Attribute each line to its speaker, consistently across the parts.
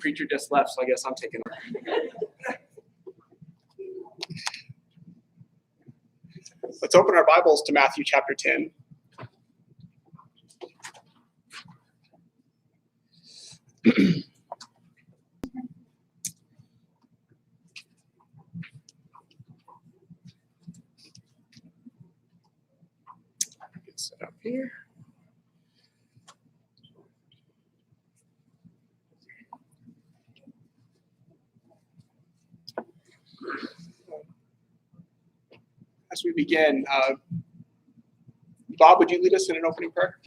Speaker 1: preacher just left, so I guess I'm taking over. Let's open our Bibles to Matthew chapter 10. Get set up here. As we begin, Bob, would you lead us in an opening prayer?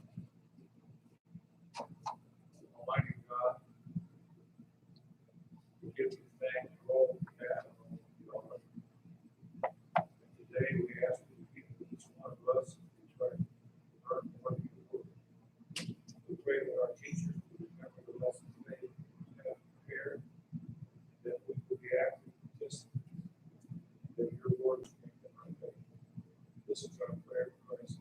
Speaker 2: Almighty God, we give you thanks for all that you have done. Today we ask you to give each one of us to try to learn what you will. We pray that our teachers will remember the lessons they have prepared, that we will be active participants, that your words make them our faith. This is our prayer in Christ's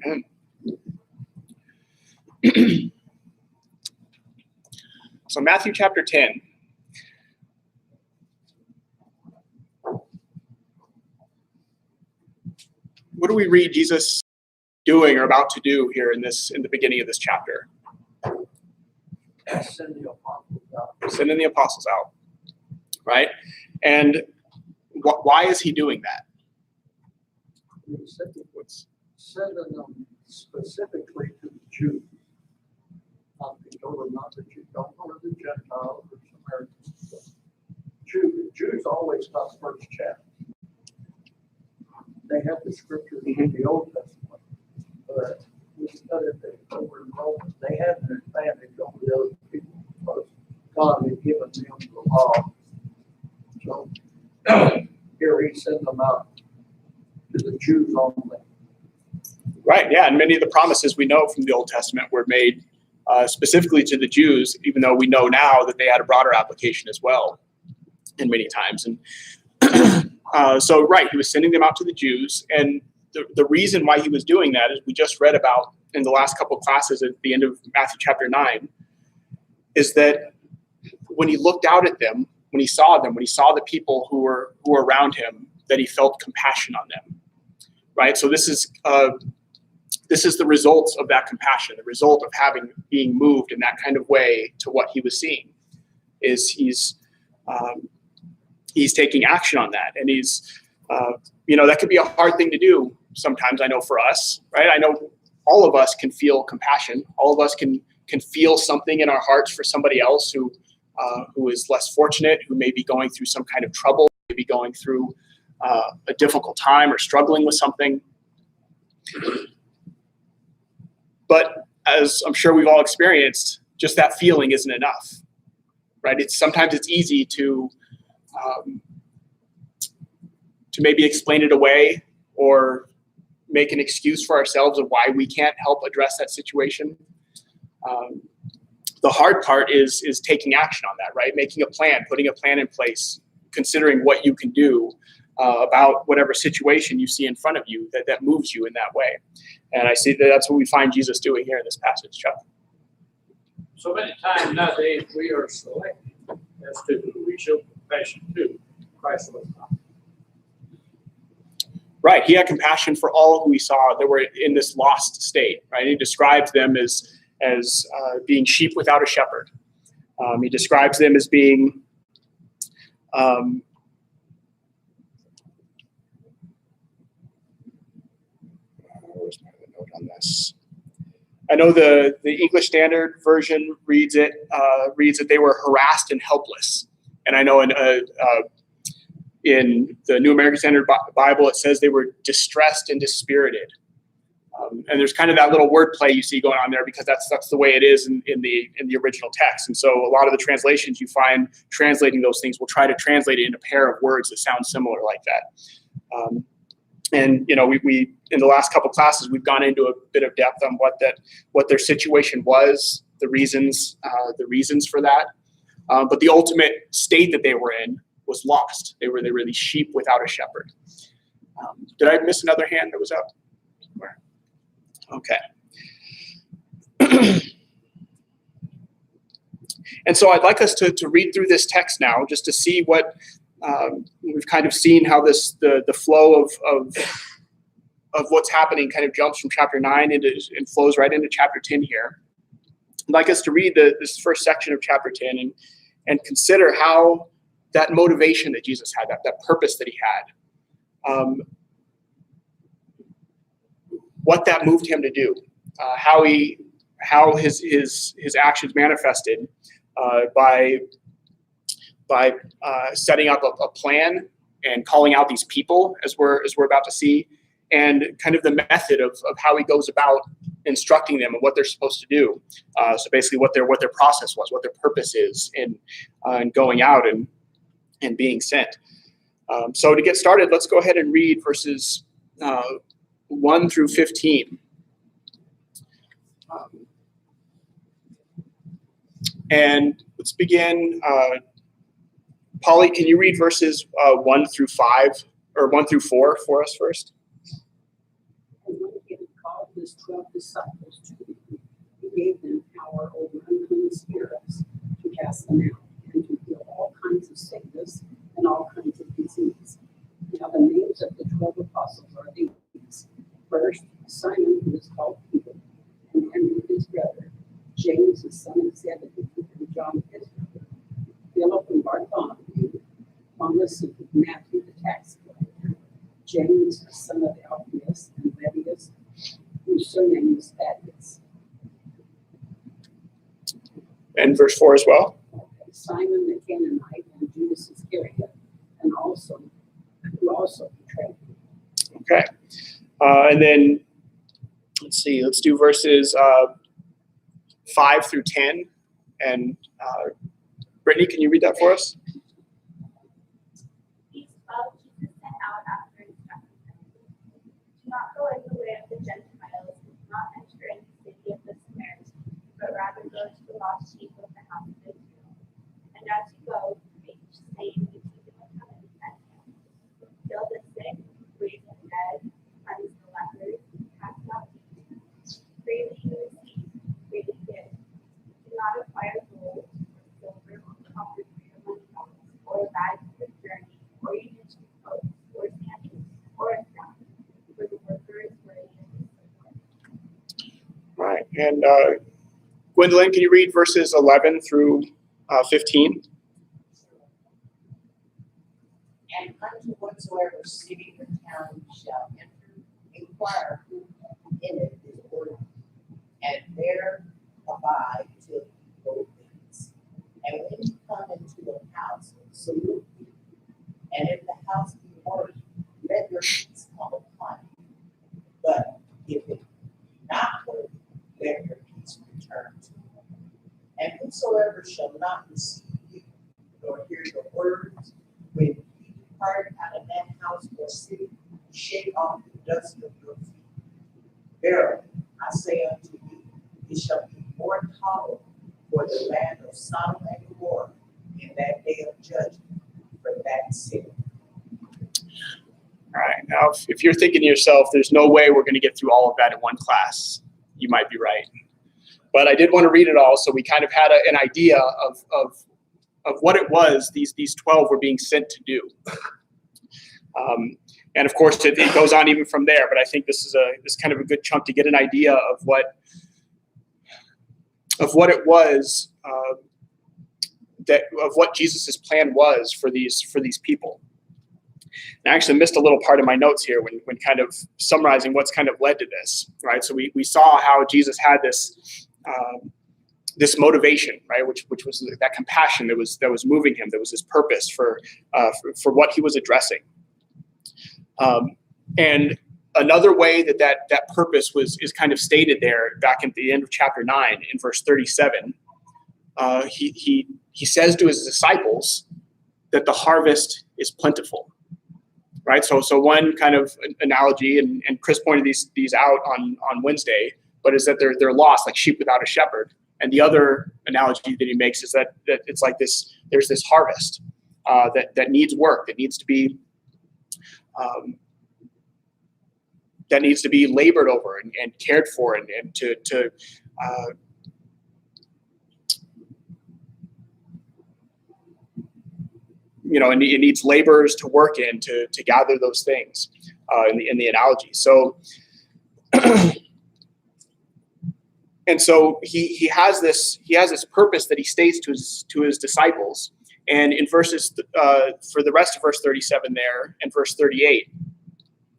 Speaker 2: name.
Speaker 1: Amen. So Matthew chapter 10. What do we read Jesus doing or about to do here in the beginning of this chapter?
Speaker 2: Send the apostles out.
Speaker 1: Sending the apostles out, right? And why is he doing that?
Speaker 3: Sending them specifically to the Jews. Not the Jews, don't go to the Gentiles or Samaritans. Jews always got first chance. They had the scriptures in the Old Testament, but we studied it over in Romans. They had an advantage over the other people because God had given them the law. So here he sent them out to the Jews only.
Speaker 1: Right, yeah, and many of the promises we know from the Old Testament were made specifically to the Jews, even though we know now that they had a broader application as well, and many times. And so, right, he was sending them out to the Jews, and the reason why he was doing that is we just read about in the last couple of classes at the end of Matthew chapter 9, is that when he looked out at them, when he saw the people who were around him, that he felt compassion on them, right? So this is the result of that compassion, the result of being moved in that kind of way to what he was seeing, is he's taking action on that. And that could be a hard thing to do sometimes, I know, for us, right? I know all of us can feel compassion. All of us can feel something in our hearts for somebody else who is less fortunate, who may be going through some kind of trouble, maybe going through a difficult time or struggling with something. But as I'm sure we've all experienced, just that feeling isn't enough, right? Sometimes it's easy to maybe explain it away or make an excuse for ourselves of why we can't help address that situation. The hard part is taking action on that, right? Making a plan, putting a plan in place, considering what you can do about whatever situation you see in front of you that moves you in that way. And I see that's what we find Jesus doing here in this passage, Chuck.
Speaker 2: So many times nowadays we are selected as to who we show compassion to. Christ was not.
Speaker 1: Right. He had compassion for all who he saw that were in this lost state, right? He describes them as being sheep without a shepherd. He describes them as being where's my note on this? I know the English Standard Version reads that they were harassed and helpless. And I know in the New American Standard Bible, it says they were distressed and dispirited. And there's kind of that little wordplay you see going on there because that's the way it is in the original text. And so a lot of the translations you find translating those things will try to translate it in a pair of words that sound similar like that. And we in the last couple classes we've gone into a bit of depth on what their situation was, the reasons for that. But the ultimate state that they were in was lost. They were these sheep without a shepherd. Did I miss another hand that was up? Where? Okay. And so I'd like us to read through this text now, just to see what we've kind of seen how the flow of what's happening kind of jumps from chapter 9 and flows right into chapter 10 here. I'd like us to read this first section of chapter 10 and consider how that motivation that Jesus had, that purpose that he had, what that moved him to do, how his actions manifested by setting up a plan and calling out these people, as we're about to see, and kind of the method of how he goes about instructing them and what they're supposed to do. So basically, what their process was, what their purpose is in going out and being sent. So to get started, let's go ahead and read verses 1 through 15. And let's begin. Polly, can you read verses 1 through 5 or 1 through 4 for us first?
Speaker 4: And when he had called his 12 disciples to him, he gave them power over unclean spirits to cast them out and to heal all kinds of sickness and all kinds of disease. Now the names of the 12 apostles are these. First, Simon, who is called Peter, and Andrew his brother, James the son of Zebedee, and John his brother, Philip and Bartholomew, Thomas and Matthew the tax collector, James the son of Alphaeus, and Lebbaeus, whose surname is Thaddeus.
Speaker 1: And verse 4 as well.
Speaker 4: Simon the Canaanite and Judas Iscariot, and who also betrayed him.
Speaker 1: Okay. And then let's do verses 5 through 10. And Brittany, can you read that for us?
Speaker 5: These 12 Jesus sent out after instructing them. Do not go in the way of the Gentiles, do not enter into the city of the Samaritans, but rather go to the lost sheep of the house of Israel. And as you go, preach, saying, the kingdom of heaven is at hand. Heal the sick, raise the dead, cleanse the lepers, cast out demons. Freely you receive, freely give. Do not acquire gold, or silver, or copper for your money belts, or a bag for the journey, or even two coats, or sandals, or a staff, for the worker is worthy of his reward.
Speaker 1: All right. And Gwendolyn, can you read verses 11 through 15?
Speaker 6: And unto whatsoever city or town ye shall enter, inquire who in it is ordained, and there abide till ye go thence. And when ye come into the house, salute you. And if the house be worthy, let your peace come upon you. But if it be not worthy, let your peace return to you. And whosoever shall not receive you, nor hear your words, when ye depart out of that house or city, shake off the dust of your feet. Verily, I say unto you, it shall be more tolerable for the land of Sodom and Gomorrah in that day of judgment for that city.
Speaker 1: All right. Now, if you're thinking to yourself, there's no way we're going to get through all of that in one class, you might be right. But I did want to read it all, so we kind of had an idea of what it was these 12 were being sent to do. And of course, it goes on even from there. But I think this is kind of a good chunk to get an idea of what it was of what Jesus's plan was for these people. And I actually missed a little part of my notes here when kind of summarizing what's kind of led to this, right? So we saw how Jesus had this motivation, right, which was that compassion that was moving him, that was his purpose for what he was addressing. And another way that purpose is kind of stated there back at the end of chapter 9 in verse 37, he says to his disciples that the harvest is plentiful, right? So one kind of analogy, and Chris pointed these out on Wednesday, but is that they're lost like sheep without a shepherd. And the other analogy that he makes is that it's like this, there's this harvest that needs work, that needs to be labored over and cared for and and it needs laborers to work in to gather those things in the analogy. So, and so he has this purpose that he states to his disciples. And in verses for the rest of verse 37 there and verse 38,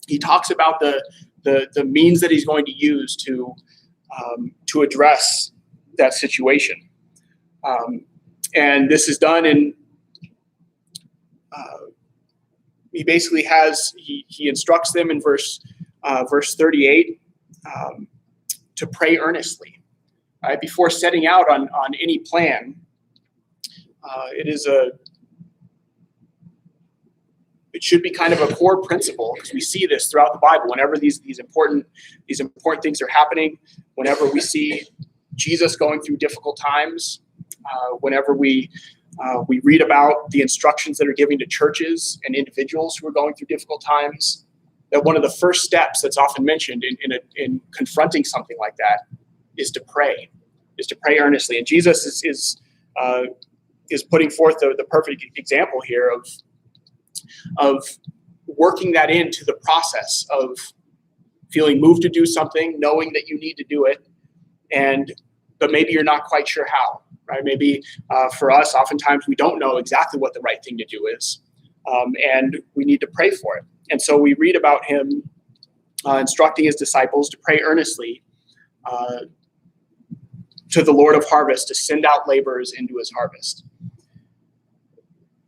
Speaker 1: he talks about the means that he's going to use to address that situation. And this is done in, he basically he instructs them in verse 38 to pray earnestly, right? Before setting out on any plan. It should be kind of a core principle, because we see this throughout the Bible. Whenever these important things are happening, whenever we see Jesus going through difficult times, whenever we read about the instructions that are given to churches and individuals who are going through difficult times, that one of the first steps that's often mentioned in confronting something like that is to pray earnestly. And Jesus is putting forth the perfect example here of working that into the process of feeling moved to do something, knowing that you need to do it, but maybe you're not quite sure how, right? Maybe for us, oftentimes we don't know exactly what the right thing to do is, and we need to pray for it. And so we read about him instructing his disciples to pray earnestly to the Lord of harvest to send out laborers into his harvest.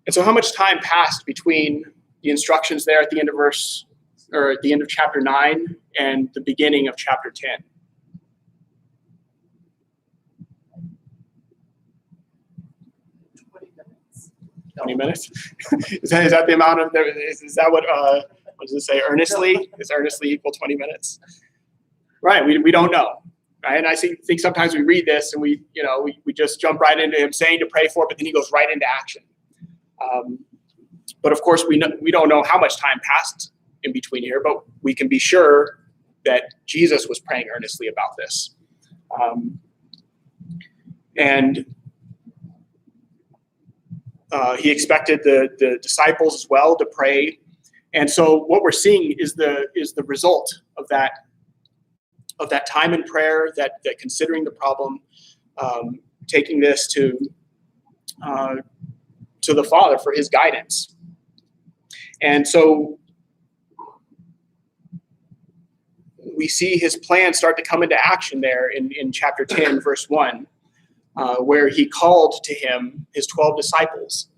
Speaker 1: And so how much time passed between the instructions there at the end of chapter 9 and the beginning of chapter 10? 20 minutes? Is that the amount of, is that what does it say, earnestly? Is earnestly equal 20 minutes? Right, we don't know. Right? And I think sometimes we read this and we just jump right into him saying to pray for, but then he goes right into action. But of course, we don't know how much time passed in between here, but we can be sure that Jesus was praying earnestly about this. And he expected the disciples as well to pray. And so what we're seeing is the result of that time in prayer, that considering the problem, taking this to the Father for his guidance. And so we see his plan start to come into action there in chapter 10, verse 1, where he called to him his 12 disciples.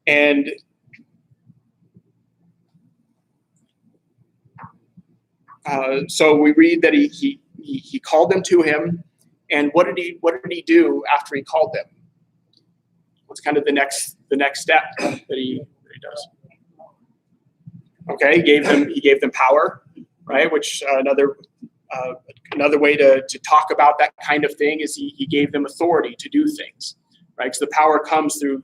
Speaker 1: And so we read that he called them to him. And what did he do after he called them? What's kind of the next step that he does? Okay, he gave them power, right? Which another way to talk about that kind of thing is he gave them authority to do things, right? Because the power comes through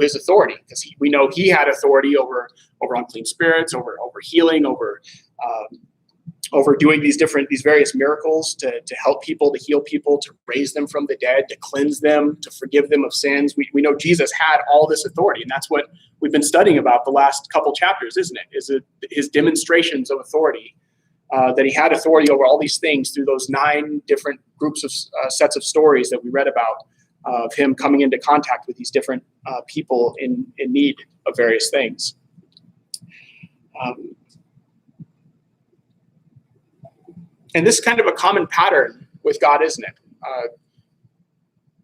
Speaker 1: his authority, because we know he had authority over unclean spirits, over healing, over doing these various miracles to help people, to heal people, to raise them from the dead, to cleanse them, to forgive them of sins. We know Jesus had all this authority, and that's what we've been studying about the last couple chapters, isn't it? Is it his demonstrations of authority, that he had authority over all these things through those 9 different groups of sets of stories that we read about, of him coming into contact with these different people in need of various things. And this is kind of a common pattern with God, isn't it?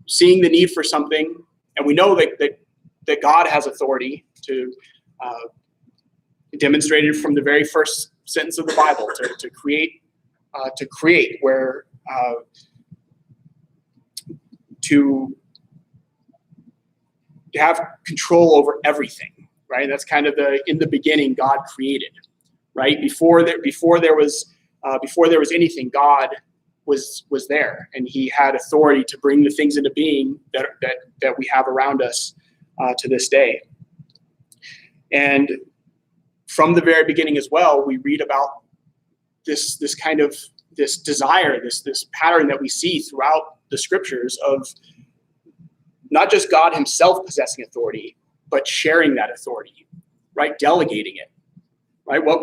Speaker 1: Seeing the need for something, and we know that God has authority to demonstrate it from the very first sentence of the Bible to create, where to have control over everything, right? That's kind of in the beginning God created, right? Before there was anything, God was there, and he had authority to bring the things into being that we have around us to this day. And from the very beginning as well, we read about this desire, this pattern that we see throughout the scriptures of not just God himself possessing authority, but sharing that authority, right? Delegating it, right? What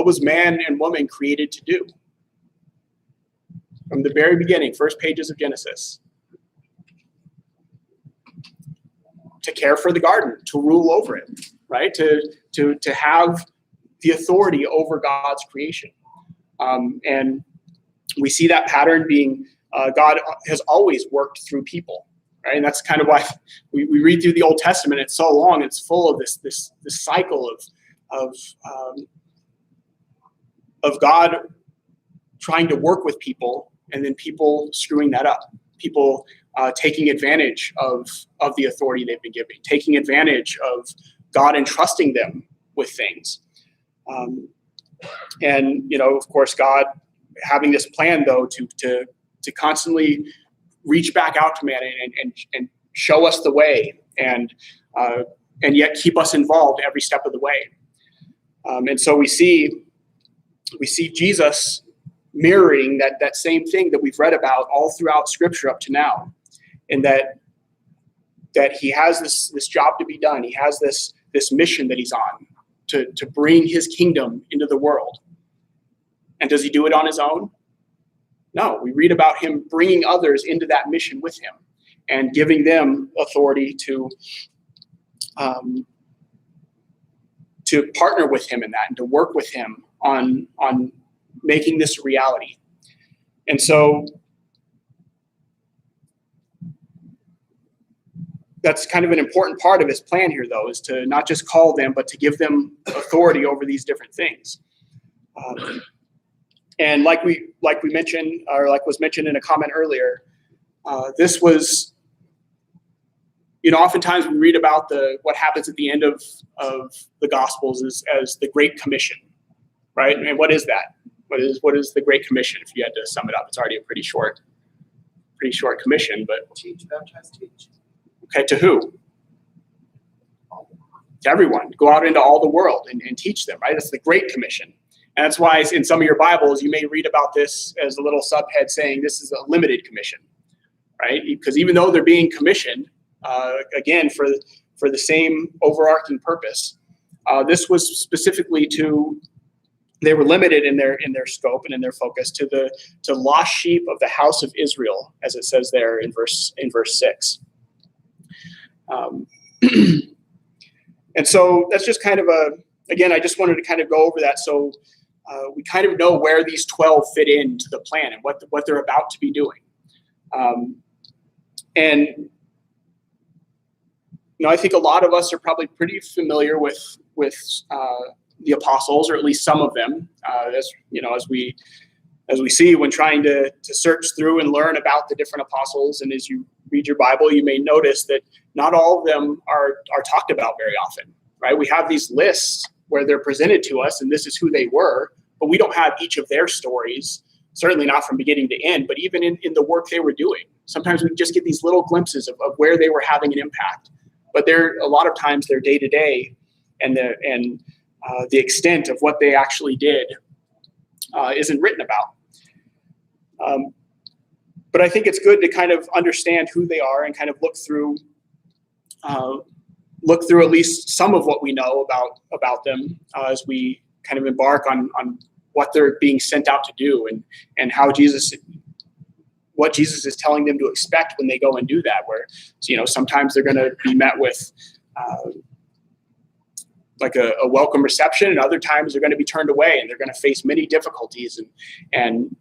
Speaker 1: was man and woman created to do? From the very beginning, first pages of Genesis. To care for the garden, to rule over it, right? To have the authority over God's creation. And we see that pattern being, God has always worked through people, right? And that's kind of why we read through the Old Testament. It's so long, it's full of this cycle of God trying to work with people, and then people screwing that up. People taking advantage of the authority they've been given, taking advantage of God entrusting them with things. And, you know, of course, God having this plan, though, to constantly reach back out to man and show us the way, and yet keep us involved every step of the way. And so we see Jesus mirroring that same thing that we've read about all throughout Scripture up to now, in that he has this job to be done. He has this mission that he's on to bring his kingdom into the world. And does he do it on his own? No, we read about him bringing others into that mission with him and giving them authority to partner with him in that and to work with him on making this a reality. And so that's kind of an important part of his plan here, though, is to not just call them, but to give them authority over these different things. And like we mentioned, or like was mentioned in a comment earlier, this was, you know, oftentimes we read about what happens at the end of the Gospels as the Great Commission, right? And what is that? What is the Great Commission? If you had to sum it up, it's already a pretty short commission, but
Speaker 6: Teach, baptize, teach.
Speaker 1: okay, to who? To everyone. Go out into all the world and teach them, right? That's the Great Commission. And that's why in some of your Bibles, you may read about this as a little subhead saying this is a limited commission, right? Because even though they're being commissioned, again, for the same overarching purpose, this was specifically they were limited in their scope and in their focus to lost sheep of the house of Israel, as it says there in verse 6. And so that's just kind of again, I just wanted to kind of go over that so we kind of know where these 12 fit into the plan and what they're about to be doing. And you know, I think a lot of us are probably pretty familiar with the apostles, or at least some of them, as you know, as we see when trying to search through and learn about the different apostles. And as you read your Bible, you may notice that not all of them are talked about very often, right? We have these lists where they're presented to us, and this is who they were, but we don't have each of their stories, certainly not from beginning to end, but even in the work they were doing. Sometimes we just get these little glimpses of where they were having an impact, but a lot of times their day-to-day and the extent of what they actually did isn't written about. But I think it's good to kind of understand who they are and kind of look through at least some of what we know about them as we kind of embark on what they're being sent out to do and what Jesus is telling them to expect when they go and do that. Where, you know, sometimes they're going to be met with like a welcome reception, and other times they're going to be turned away and they're going to face many difficulties, and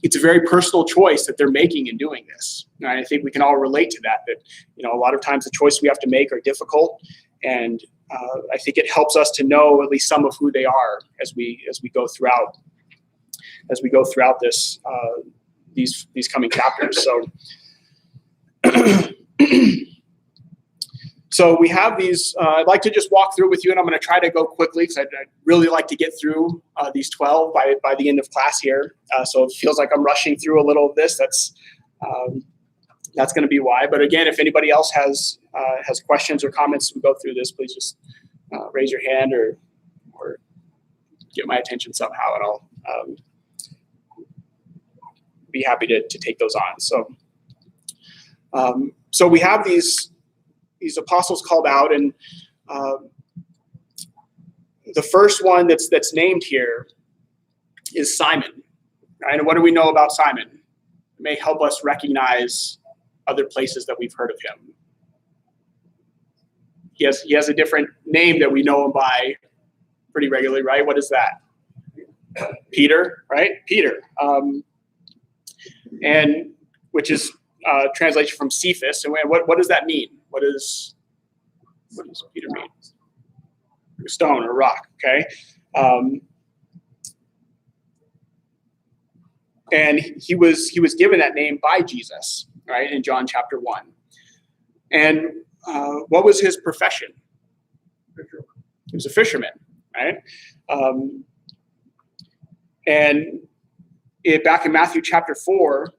Speaker 1: it's a very personal choice that they're making in doing this. And I think we can all relate to that, you know, a lot of times the choices we have to make are difficult, and I think it helps us to know at least some of who they are as we go throughout this these coming chapters. So we have these, I'd like to just walk through with you, and I'm going to try to go quickly because I'd really like to get through these 12 by the end of class here. So it feels like I'm rushing through a little of this. That's going to be why. But again, if anybody else has questions or comments as we go through this, please just raise your hand or get my attention somehow, and I'll be happy to take those on. So So we have these apostles called out, and the first one that's named here is Simon. Right? And what do we know about Simon? It may help us recognize other places that we've heard of him. He has a different name that we know him by pretty regularly, right? What is that? Peter, right? Peter, and which is translation from Cephas. And what does that mean? What does Peter mean? A stone or rock, okay? And he was given that name by Jesus, right, in John chapter 1. And what was his profession? He was a fisherman, right? And back in Matthew chapter 4,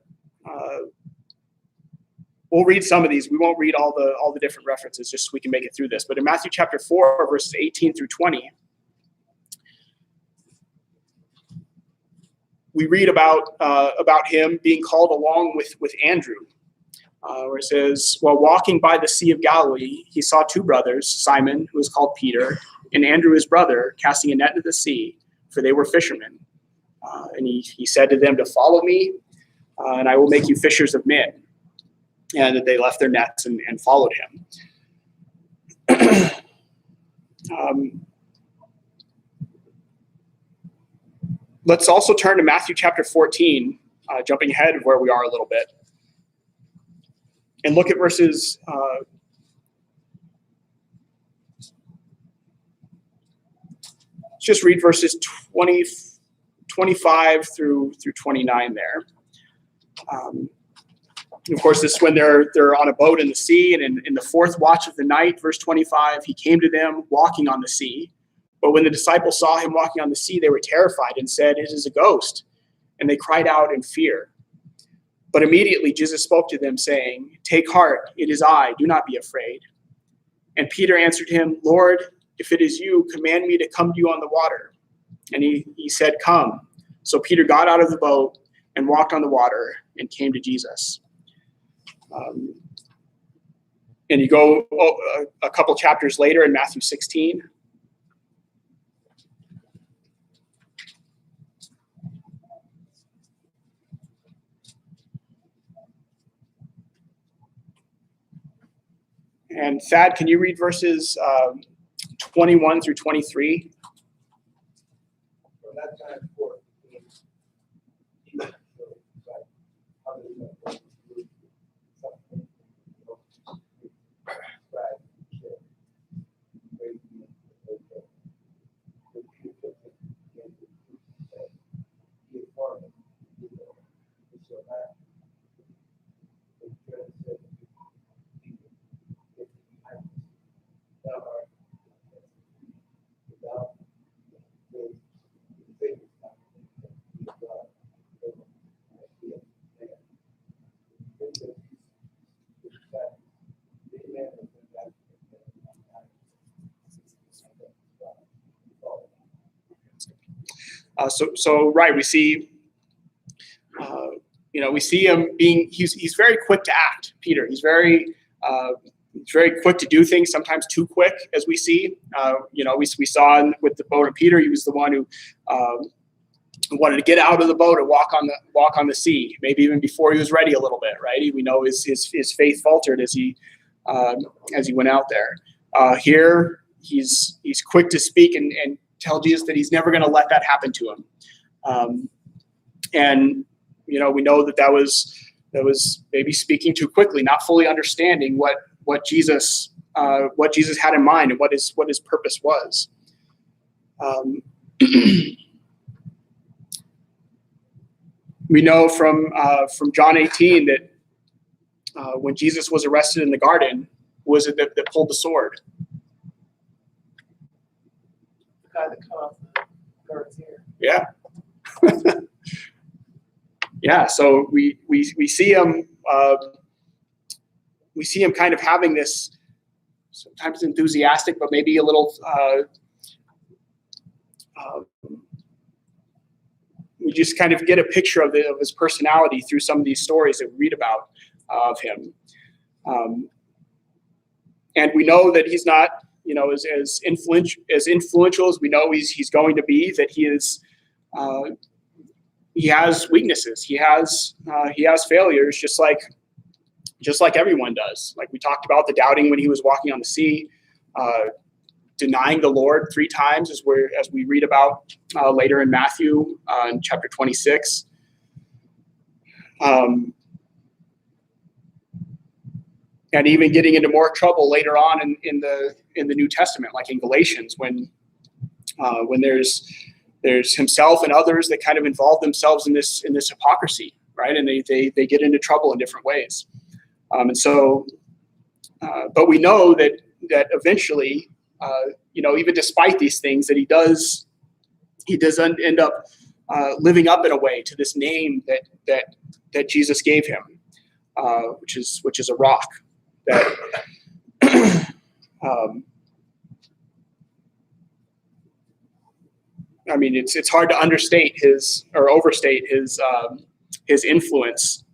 Speaker 1: we'll read some of these. We won't read all the different references just so we can make it through this. But in Matthew chapter 4, verses 18 through 20, we read about him being called along with Andrew, where it says, while walking by the Sea of Galilee, he saw two brothers, Simon, who was called Peter, and Andrew his brother, casting a net into the sea, for they were fishermen. And he said to them to follow me, and I will make you fishers of men. And that they left their nets and followed him. Let's also turn to Matthew chapter 14, jumping ahead of where we are a little bit, and look at verses just read verses 25 through 29 there. Of course, this is when they're on a boat in the sea, and in the fourth watch of the night, verse 25, he came to them walking on the sea. But when the disciples saw him walking on the sea, they were terrified and said, "It is a ghost." And they cried out in fear. But immediately Jesus spoke to them, saying, "Take heart, it is I, do not be afraid." And Peter answered him, "Lord, if it is you, command me to come to you on the water." And he said, "Come." So Peter got out of the boat and walked on the water and came to Jesus. And you go a couple chapters later in Matthew 16. And Thad, can you read verses 21 through 23?
Speaker 2: From that time forth,
Speaker 1: So right, we see, we see him being, he's very quick to act, Peter. He's very quick to do things, sometimes too quick, as we see. We saw with the boat of Peter, he was the one who wanted to get out of the boat and walk on the sea, maybe even before he was ready a little bit, right? We know his faith faltered as he went out there. Here, he's quick to speak and tell Jesus that he's never going to let that happen to him. And we know that was maybe speaking too quickly, not fully understanding what Jesus had in mind and what his purpose was. We know from John 18 that when Jesus was arrested in the garden, who was it that pulled the sword?
Speaker 3: The guy that cut off the guard's ear.
Speaker 1: Yeah. Yeah. So we see him. We see him kind of having this sometimes enthusiastic, but maybe a little. We just kind of get a picture of his personality through some of these stories that we read about of him. And we know that he's not, as influential as we know he's going to be, that he has weaknesses. He has failures, just like everyone does. Like we talked about the doubting when he was walking on the sea, denying the Lord 3 times, as we read about later in Matthew in chapter 26. And even getting into more trouble later on in the New Testament, like in Galatians, when there's himself and others that kind of involve themselves in this hypocrisy, right? And they get into trouble in different ways. And so, but we know that eventually, even despite these things, that he does end up living up in a way to this name that Jesus gave him, which is a rock. That I mean, it's hard to understate or overstate his influence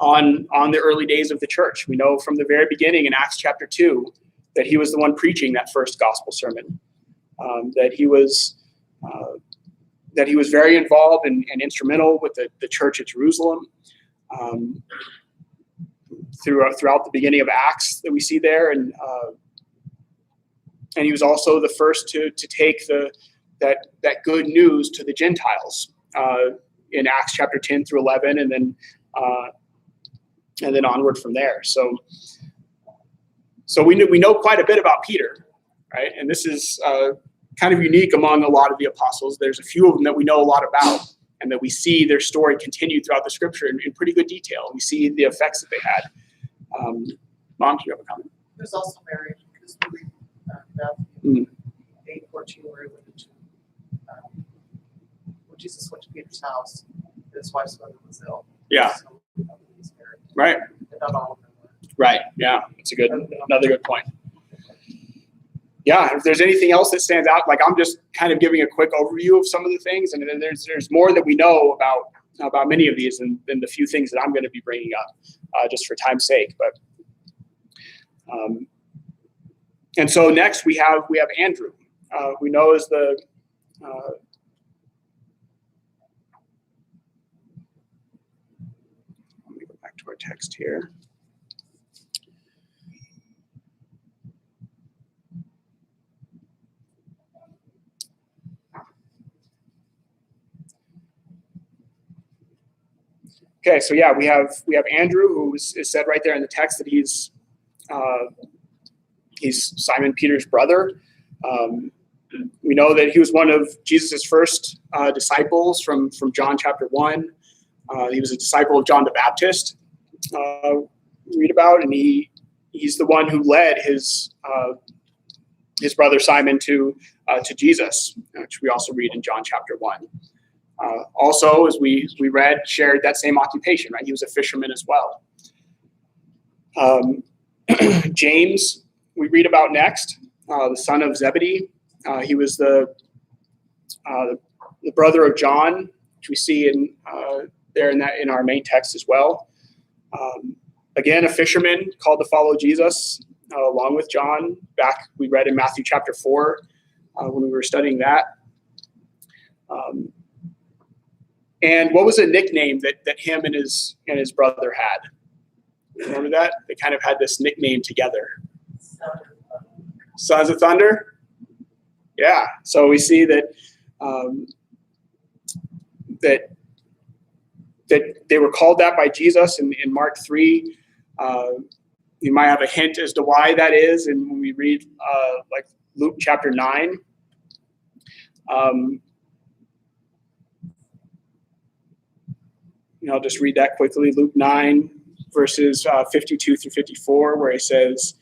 Speaker 1: on the early days of the church. We know from the very beginning in Acts chapter 2 that he was the one preaching that first gospel sermon. That he was very involved and instrumental with the church at Jerusalem. Throughout the beginning of Acts that we see there, and he was also the first to take that good news to the Gentiles in Acts chapter 10 through 11, and then onward from there. So we know quite a bit about Peter, right? And this is kind of unique among a lot of the apostles. There's a few of them that we know a lot about, and that we see their story continue throughout the scripture in pretty good detail. We see the effects that they had. Mom, do you have a comment?
Speaker 6: There's also Mary, because we read Matthew 8:14, where he went to when Jesus went to Peter's house, his wife's mother was ill.
Speaker 1: Yeah.
Speaker 6: So, he's married.
Speaker 1: Right.
Speaker 6: And not all of them were.
Speaker 1: Right. Yeah. It's another good point. Yeah. If there's anything else that stands out, like I'm just kind of giving a quick overview of some of the things, and then there's more that we know about many of these than the few things that I'm going to be bringing up, just for time's sake. But and so next we have Andrew. We know as the let me go back to our text here. Okay, so yeah, we have Andrew, who is said right there in the text that he's Simon Peter's brother. We know that he was one of Jesus's first disciples from John chapter 1. He was a disciple of John the Baptist. Read about, and he's the one who led his brother Simon to Jesus, which we also read in John chapter 1. Also, as we read, shared that same occupation, right? He was a fisherman as well. James, we read about next, the son of Zebedee. He was the brother of John, which we see in our main text as well. Again, a fisherman called to follow Jesus along with John. Back we read in Matthew chapter 4 when we were studying that. And what was a nickname that him and his brother had? Remember that? They kind of had this nickname together. Sons of Thunder? Yeah. So we see that that they were called that by Jesus in Mark 3. You might have a hint as to why that is, and when we read like Luke chapter 9. I'll just read that quickly. Luke 9, verses 52 through 54, where he says,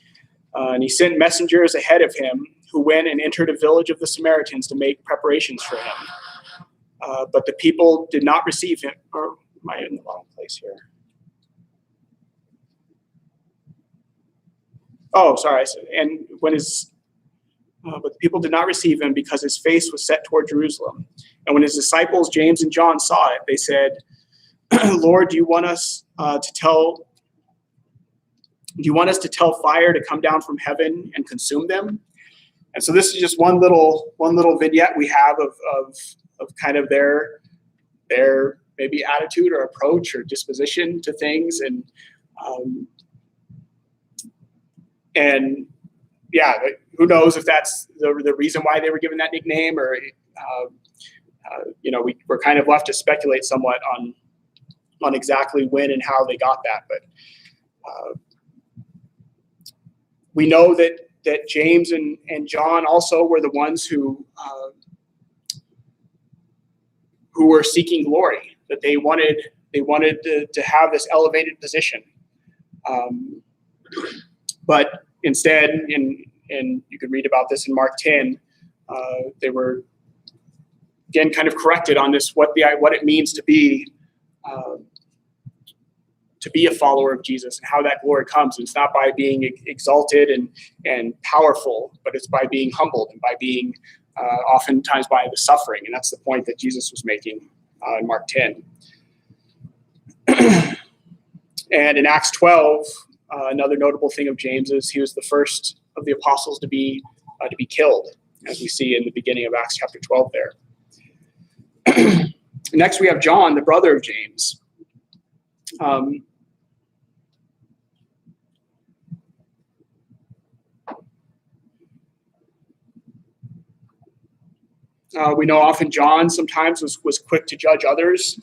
Speaker 1: and he sent messengers ahead of him who went and entered a village of the Samaritans to make preparations for him. But the people did not receive him. Or am I in the wrong place here? Oh, sorry. And but the people did not receive him because his face was set toward Jerusalem. And when his disciples, James and John, saw it, they said, Lord, do you want us to tell Do you want us to tell fire to come down from heaven and consume them? And so this is just one little vignette we have of kind of their maybe attitude or approach or disposition to things. And yeah, who knows if that's the reason why they were given that nickname, or we're kind of left to speculate somewhat on exactly when and how they got that. But we know that James and John also were the ones who were seeking glory, that they wanted to have this elevated position. But instead, and you could read about this in Mark 10, they were again kind of corrected on this, what it means to be a follower of Jesus and how that glory comes. And it's not by being exalted and powerful, but it's by being humbled and by being oftentimes by the suffering. And that's the point that Jesus was making in Mark 10. And in Acts 12, another notable thing of James is he was the first of the apostles to be killed, as we see in the beginning of Acts chapter 12 there. Next, we have John, the brother of James. We know often John sometimes was quick to judge others,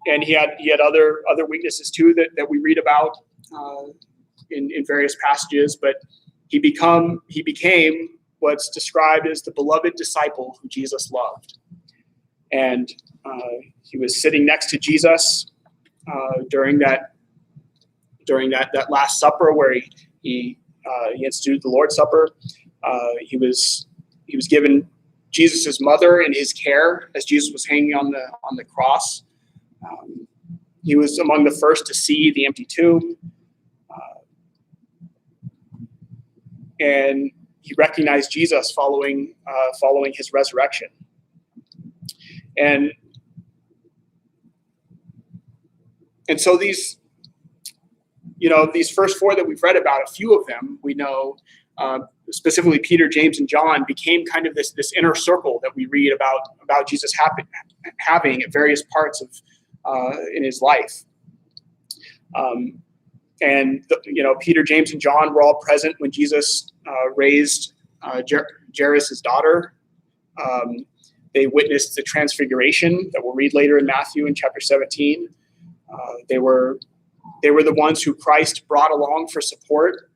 Speaker 1: and he had other weaknesses too that we read about in various passages. But he became what's described as the beloved disciple who Jesus loved, and he was sitting next to Jesus during that Last Supper where he instituted the Lord's Supper. He was given Jesus's mother in his care as Jesus was hanging on the cross. He was among the first to see the empty tomb, and he recognized Jesus following his resurrection. And so these first four that we've read about, a few of them we know. Specifically, Peter, James, and John became kind of this inner circle that we read about Jesus having at various parts of in his life. Peter, James, and John were all present when Jesus raised Jairus' daughter. They witnessed the transfiguration that we'll read later in Matthew in chapter 17. They were the ones who Christ brought along for support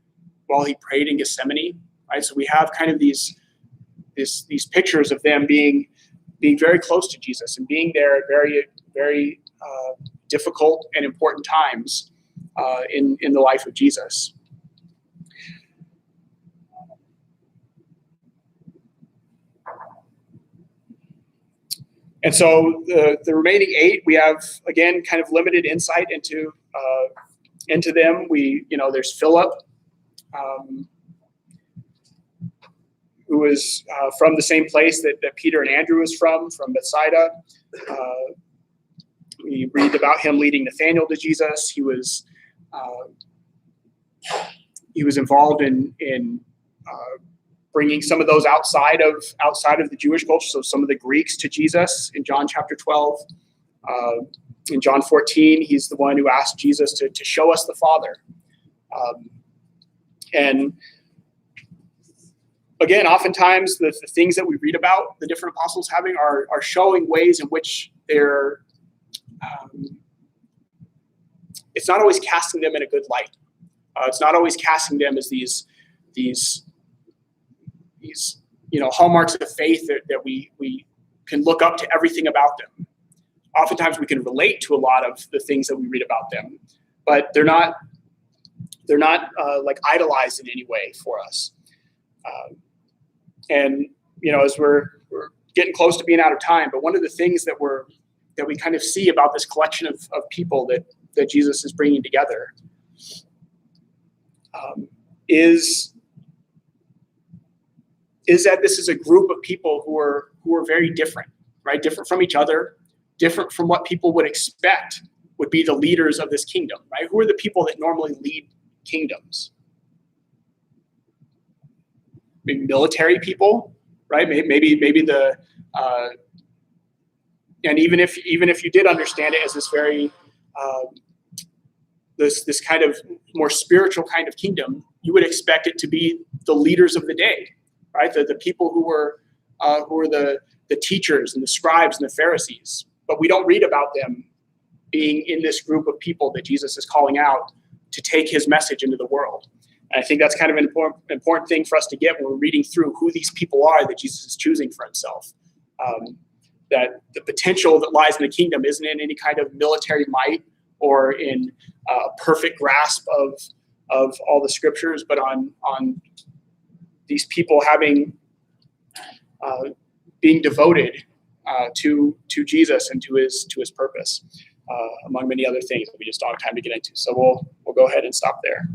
Speaker 1: while he prayed in Gethsemane. Right, so we have kind of these pictures of them being very close to Jesus and being there at very, very difficult and important times in the life of Jesus. And so the remaining 8, we have again kind of limited insight into them. There's Philip, who is from the same place that Peter and Andrew is from Bethsaida. We read about him leading Nathanael to Jesus. He was involved in bringing some of those outside of the Jewish culture, so some of the Greeks to Jesus in John chapter 12. In John 14, he's the one who asked Jesus to show us the Father. And again, oftentimes the things that we read about the different apostles having are showing ways in which they're it's not always casting them in a good light. It's not always casting them as these hallmarks of faith that we can look up to everything about them. Oftentimes we can relate to a lot of the things that we read about them, but they're not like idolized in any way for us. And as we're getting close to being out of time, but one of the things that we kind of see about this collection of people that Jesus is bringing together is that this is a group of people who are very different, right? Different from each other, different from what people would expect would be the leaders of this kingdom, right? Who are the people that normally lead kingdoms? Maybe military people, right? Maybe the and even if you did understand it as this very this kind of more spiritual kind of kingdom, you would expect it to be the leaders of the day, right? The people who were the teachers and the scribes and the Pharisees. But we don't read about them being in this group of people that Jesus is calling out to take his message into the world. And I think that's kind of an important thing for us to get when we're reading through who these people are that Jesus is choosing for himself. That the potential that lies in the kingdom isn't in any kind of military might or in a perfect grasp of all the scriptures, but on these people having being devoted to Jesus and to his purpose, among many other things that we just don't have time to get into. So we'll go ahead and stop there.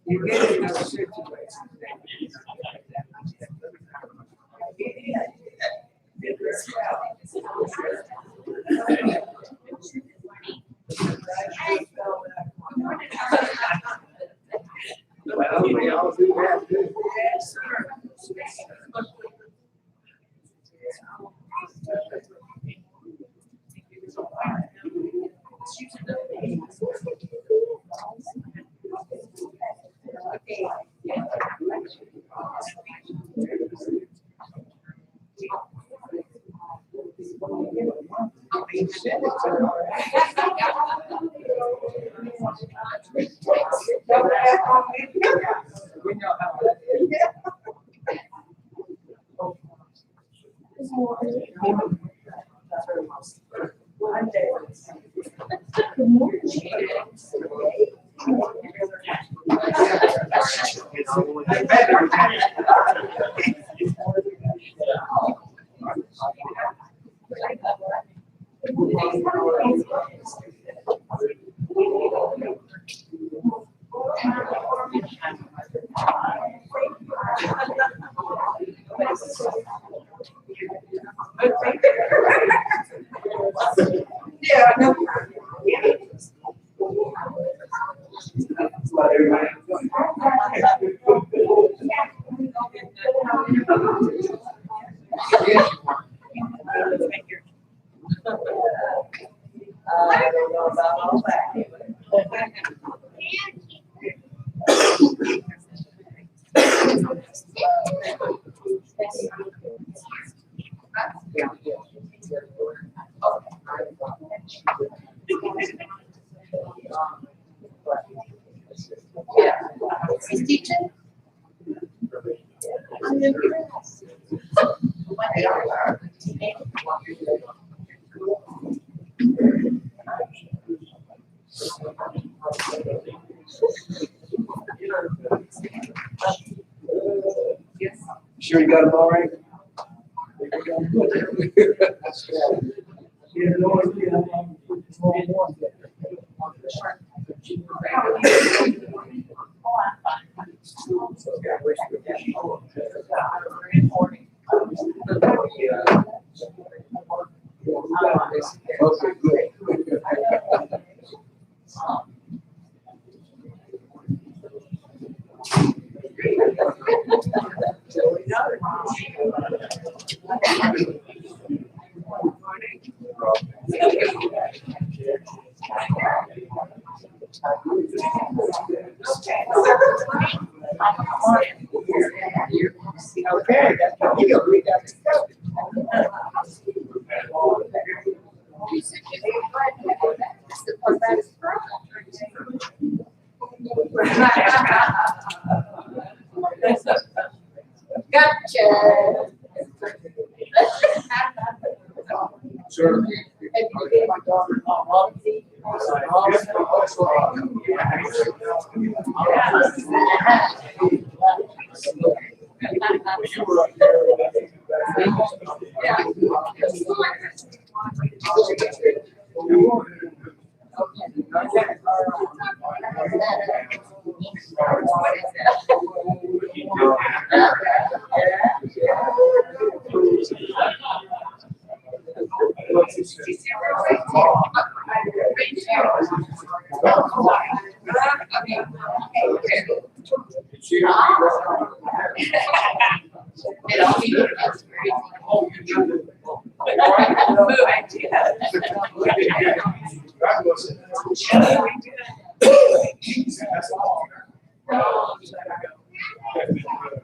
Speaker 3: You get in those situations. Well, we all do that too. Yes, sir. We know how that is. Yeah, no. Yeah.
Speaker 6: know about all that. Yeah. He's teaching? I'm impressed. What they are.
Speaker 3: Sure you got them all right? You know, I'm putting small ones there. Okay, good. Okay, you go read that.
Speaker 6: Gotcha.
Speaker 3: Sure.
Speaker 6: And you gave my daughter, Roxy.
Speaker 3: You were up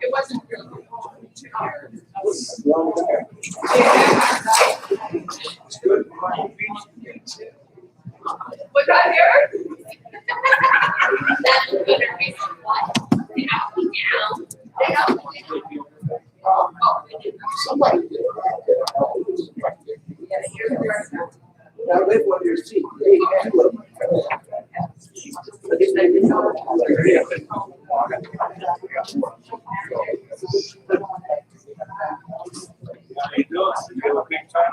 Speaker 6: It wasn't really. Was I here? That's good. They helped me down. They helped me down.
Speaker 3: Somebody did.
Speaker 6: Yeah, here's the
Speaker 3: Now live on your seat. Hey, man, look. I guess they didn't know.
Speaker 2: How you doing? You have a big time